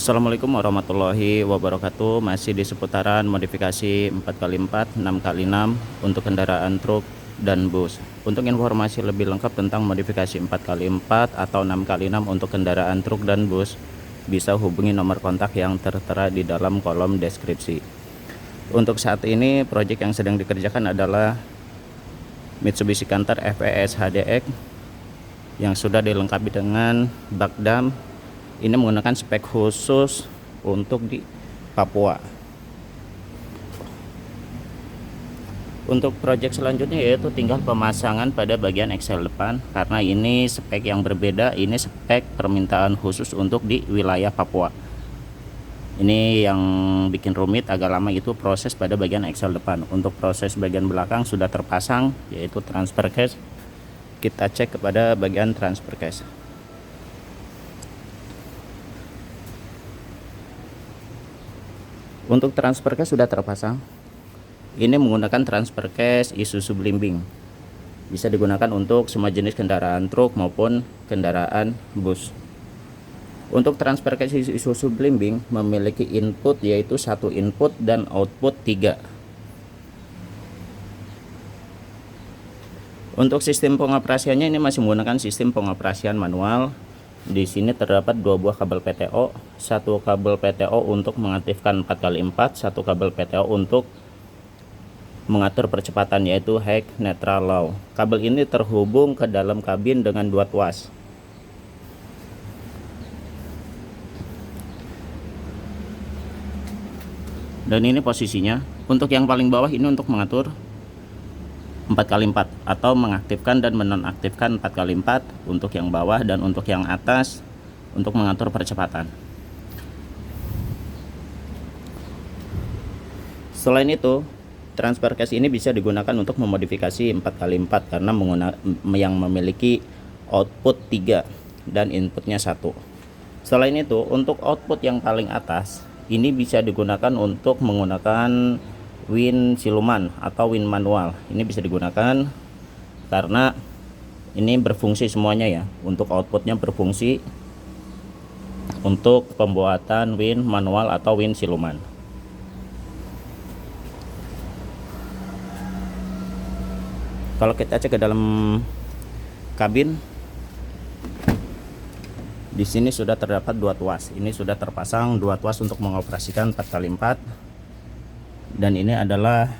Assalamualaikum warahmatullahi wabarakatuh. Masih di seputaran modifikasi 4x4, 6x6 untuk kendaraan truk dan bus. Untuk informasi lebih lengkap tentang modifikasi 4x4 atau 6x6 untuk kendaraan truk dan bus, bisa hubungi nomor kontak yang tertera di dalam kolom deskripsi. Untuk saat ini proyek yang sedang dikerjakan adalah Mitsubishi Canter FES HDX yang sudah dilengkapi dengan bak dam. Ini menggunakan spek khusus untuk di Papua. Untuk proyek selanjutnya yaitu tinggal pemasangan pada bagian eksel depan, karena ini spek yang berbeda. Ini spek permintaan khusus untuk di wilayah Papua. Ini yang bikin rumit agak lama itu proses pada bagian eksel depan. Untuk proses bagian belakang sudah terpasang, yaitu transfer case. Kita cek kepada bagian transfer case. Untuk transfer case sudah terpasang. Ini menggunakan transfer case Isuzu Blimbing. Bisa digunakan untuk semua jenis kendaraan truk maupun kendaraan bus. Untuk transfer case Isuzu Blimbing memiliki input yaitu 1 input dan output 3. Untuk sistem pengoperasiannya ini masih menggunakan sistem pengoperasian manual. Di sini terdapat 2 buah kabel PTO, 1 kabel PTO untuk mengaktifkan 4x4, 1 kabel PTO untuk mengatur percepatan yaitu high, neutral, low. Kabel ini terhubung ke dalam kabin dengan 2 tuas. Dan ini posisinya. Untuk yang paling bawah ini untuk mengatur 4x4 atau mengaktifkan dan menonaktifkan 4x4 untuk yang bawah, dan untuk yang atas untuk mengatur percepatan. Selain itu, transfer case ini bisa digunakan untuk memodifikasi 4x4 karena yang memiliki output 3 dan inputnya 1. Selain itu, untuk output yang paling atas ini bisa digunakan untuk menggunakan win siluman atau win manual. Ini bisa digunakan karena ini berfungsi semuanya ya. Untuk outputnya berfungsi untuk pembuatan win manual atau win siluman. Kalau kita cek ke dalam kabin, di sini sudah terdapat 2 tuas. Ini sudah terpasang 2 tuas untuk mengoperasikan 4x4. Dan ini adalah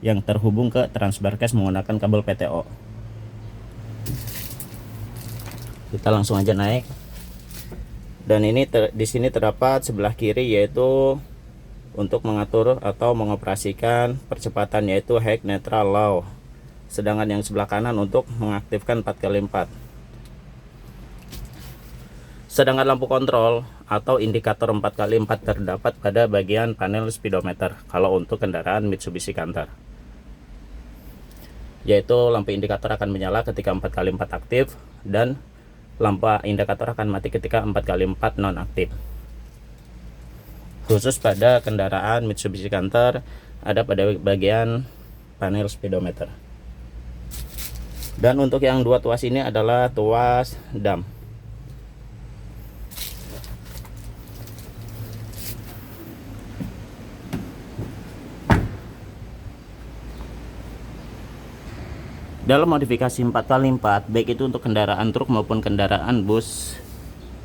yang terhubung ke transfer case menggunakan kabel PTO. Kita langsung aja naik. Dan ini di sini terdapat sebelah kiri yaitu untuk mengatur atau mengoperasikan percepatan yaitu high, neutral, low. Sedangkan yang sebelah kanan untuk mengaktifkan 4x4. Sedangkan lampu kontrol atau indikator 4x4 terdapat pada bagian panel speedometer kalau untuk kendaraan Mitsubishi Canter. Yaitu lampu indikator akan menyala ketika 4x4 aktif dan lampu indikator akan mati ketika 4x4 nonaktif. Khusus pada kendaraan Mitsubishi Canter ada pada bagian panel speedometer. Dan untuk yang 2 tuas ini adalah tuas dam. Dalam modifikasi 4x4, baik itu untuk kendaraan truk maupun kendaraan bus,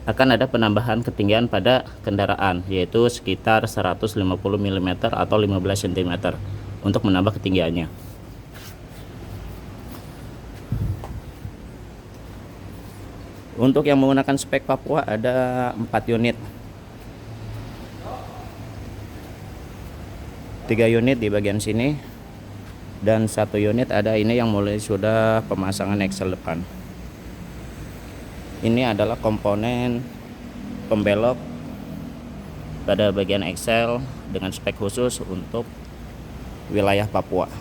akan ada penambahan ketinggian pada kendaraan, yaitu sekitar 150 mm atau 15 cm untuk menambah ketinggiannya. Untuk yang menggunakan spek Papua ada 4 unit. 3 unit di bagian sini. Dan 1 unit ada ini yang mulai sudah pemasangan eksel depan. Ini adalah komponen pembelok pada bagian eksel dengan spek khusus untuk wilayah Papua.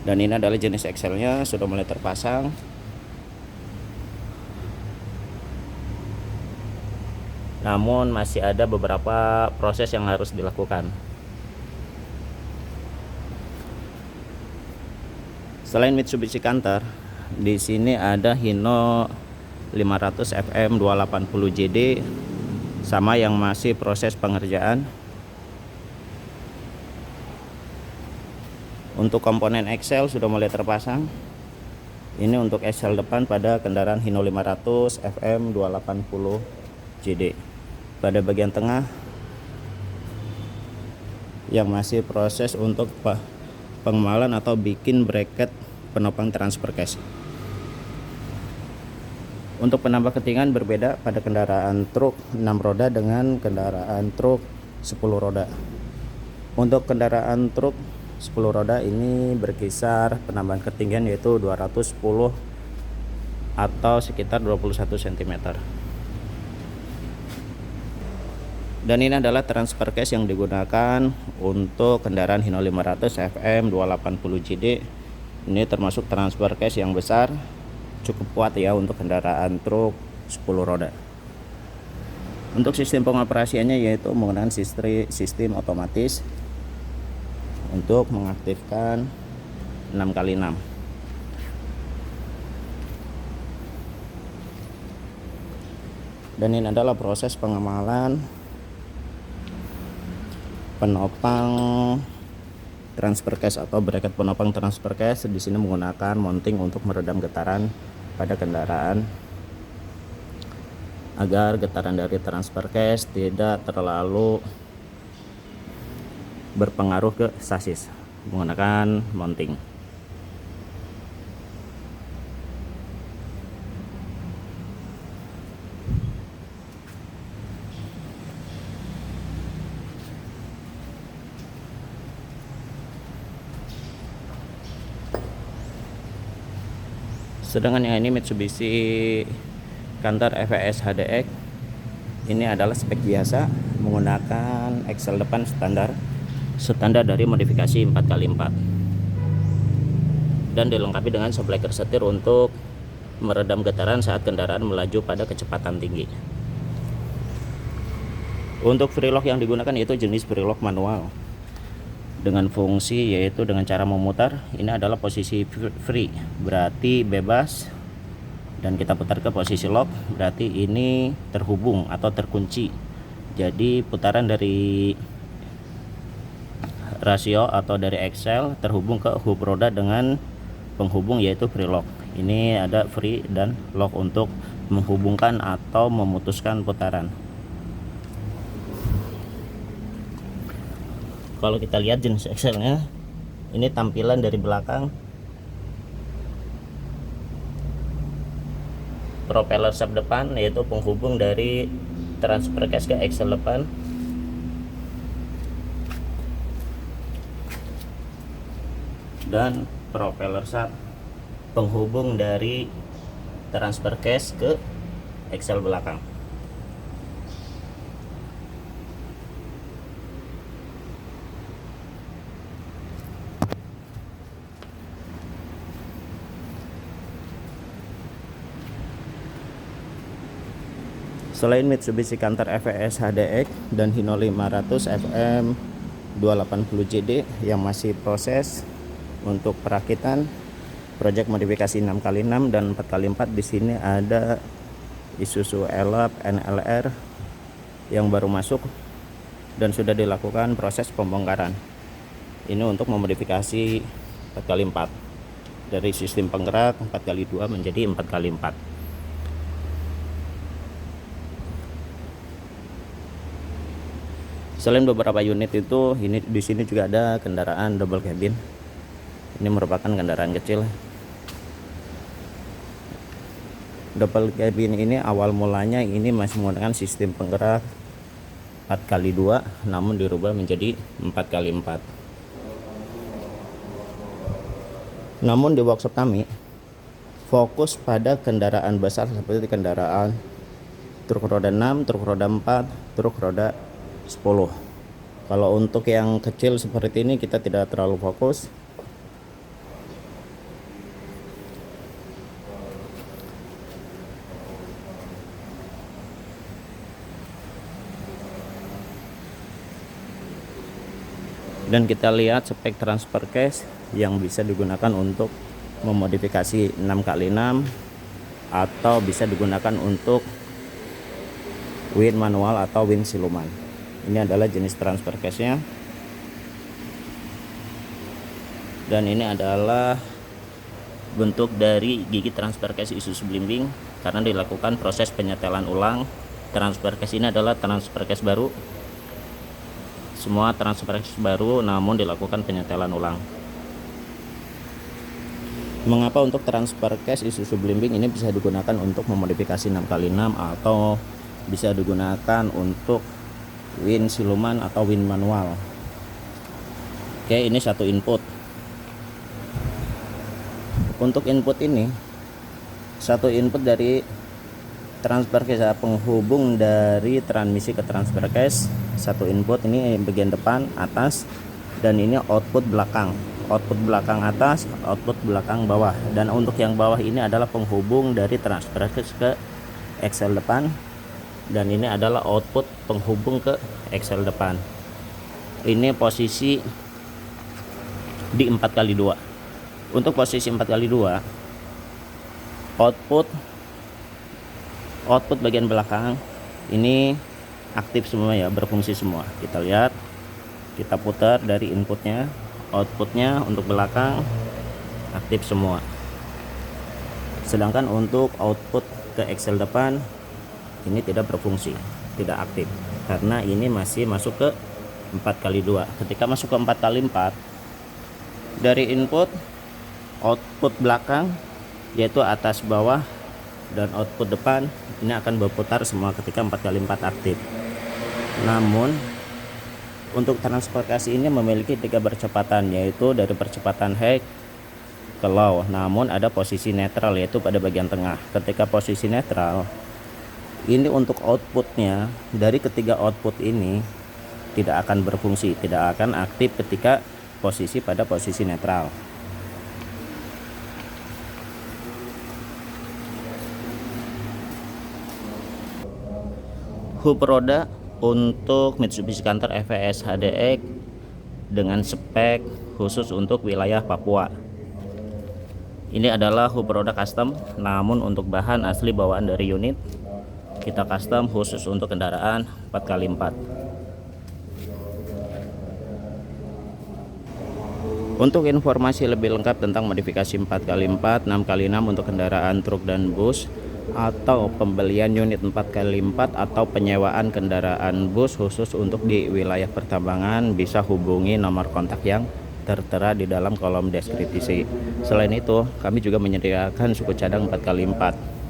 Dan ini adalah jenis ekselnya sudah mulai terpasang. Namun masih ada beberapa proses yang harus dilakukan. Selain Mitsubishi Canter, di sini ada Hino 500 FM 280 JD sama yang masih proses pengerjaan. Untuk komponen Excel sudah mulai terpasang. Ini untuk Excel depan pada kendaraan Hino 500 FM 280 JD. Pada bagian tengah yang masih proses untuk pengemalan atau bikin bracket penopang transfer case. Untuk penambah ketinggian berbeda pada kendaraan truk 6 roda dengan kendaraan truk 10 roda. Untuk kendaraan truk 10 roda ini berkisar penambahan ketinggian yaitu 210 atau sekitar 21 cm. Dan ini adalah transfer case yang digunakan untuk kendaraan Hino 500 FM 280 JD. Ini termasuk transfer case yang besar, cukup kuat ya untuk kendaraan truk 10 roda. Untuk sistem pengoperasiannya yaitu menggunakan sistem otomatis untuk mengaktifkan 6x6. Dan ini adalah proses pengemalan penopang transfer case atau bracket penopang transfer case. Di sini menggunakan mounting untuk meredam getaran pada kendaraan agar getaran dari transfer case tidak terlalu berpengaruh ke sasis menggunakan mounting. Sedangkan yang ini Mitsubishi Canter FES HDX, ini adalah spek biasa menggunakan Excel depan standar dari modifikasi 4x4 dan dilengkapi dengan sublecker setir untuk meredam getaran saat kendaraan melaju pada kecepatan tinggi. Untuk free lock yang digunakan yaitu jenis free lock manual dengan fungsi yaitu dengan cara memutar. Ini adalah posisi free, berarti bebas, dan kita putar ke posisi lock, berarti ini terhubung atau terkunci. Jadi putaran dari rasio atau dari Excel terhubung ke hub roda dengan penghubung yaitu free lock. Ini ada free dan lock untuk menghubungkan atau memutuskan putaran. Kalau kita lihat jenis Excelnya, ini tampilan dari belakang propeller shaft depan yaitu penghubung dari transfer case ke Excel depan. Dan propeller shaft penghubung dari transfer case ke Excel belakang. Selain Mitsubishi Canter FES HDX dan Hino 500 FM 280 JD yang masih proses untuk perakitan proyek modifikasi 6x6 dan 4x4, di sini ada Isuzu Elop NLR yang baru masuk dan sudah dilakukan proses pembongkaran. Ini untuk memodifikasi 4x4 dari sistem penggerak 4x2 menjadi 4x4. Selain beberapa unit itu, ini di sini juga ada kendaraan double cabin. Ini merupakan kendaraan kecil. Double cabin ini awal mulanya ini masih menggunakan sistem penggerak 4x2, namun dirubah menjadi 4x4. Namun di workshop kami fokus pada kendaraan besar seperti kendaraan truk roda 6, truk roda 4, truk roda 10. Kalau untuk yang kecil seperti ini kita tidak terlalu fokus. Dan kita lihat spek transfer case yang bisa digunakan untuk memodifikasi 6x6 atau bisa digunakan untuk win manual atau win siluman. Ini adalah jenis transfer case-nya. Dan ini adalah bentuk dari gigi transfer case Isuzu Blimbing karena dilakukan proses penyetelan ulang. Transfer case ini adalah transfer case baru. Semua transfer case baru namun dilakukan penyetelan ulang. Mengapa untuk transfer case Isuzu Blimbing ini bisa digunakan untuk memodifikasi 6x6 atau bisa digunakan untuk win siluman atau win manual? Oke, ini satu input. Untuk input ini, satu input dari transfer case penghubung dari transmisi ke transfer case, satu input ini bagian depan atas, dan ini output belakang. Output belakang atas, output belakang bawah. Dan untuk yang bawah ini adalah penghubung dari transfer case ke Excel depan, dan ini adalah output penghubung ke Excel depan. Ini posisi di 4x2. Untuk posisi 4x2, output bagian belakang ini aktif semua ya, berfungsi semua. Kita lihat, kita putar dari inputnya, outputnya untuk belakang aktif semua. Sedangkan untuk output ke Excel depan ini tidak berfungsi, tidak aktif karena ini masih masuk ke 4x2. Ketika masuk ke 4x4, dari input, output belakang yaitu atas bawah dan output depan ini akan berputar semua ketika 4x4 aktif. Namun untuk transfer case ini memiliki 3 percepatan, yaitu dari percepatan high ke low, namun ada posisi netral yaitu pada bagian tengah. Ketika posisi netral ini untuk outputnya, dari ketiga output ini tidak akan berfungsi, tidak akan aktif ketika posisi pada posisi netral. Hub roda untuk Mitsubishi Canter EVS HDX dengan spek khusus untuk wilayah Papua. Ini adalah hub roda custom, namun untuk bahan asli bawaan dari unit kita custom khusus untuk kendaraan 4x4. Untuk informasi lebih lengkap tentang modifikasi 4x4, 6x6 untuk kendaraan truk dan bus, atau pembelian unit 4x4 atau penyewaan kendaraan bus khusus untuk di wilayah pertambangan, bisa hubungi nomor kontak yang tertera di dalam kolom deskripsi. Selain itu, kami juga menyediakan suku cadang 4x4.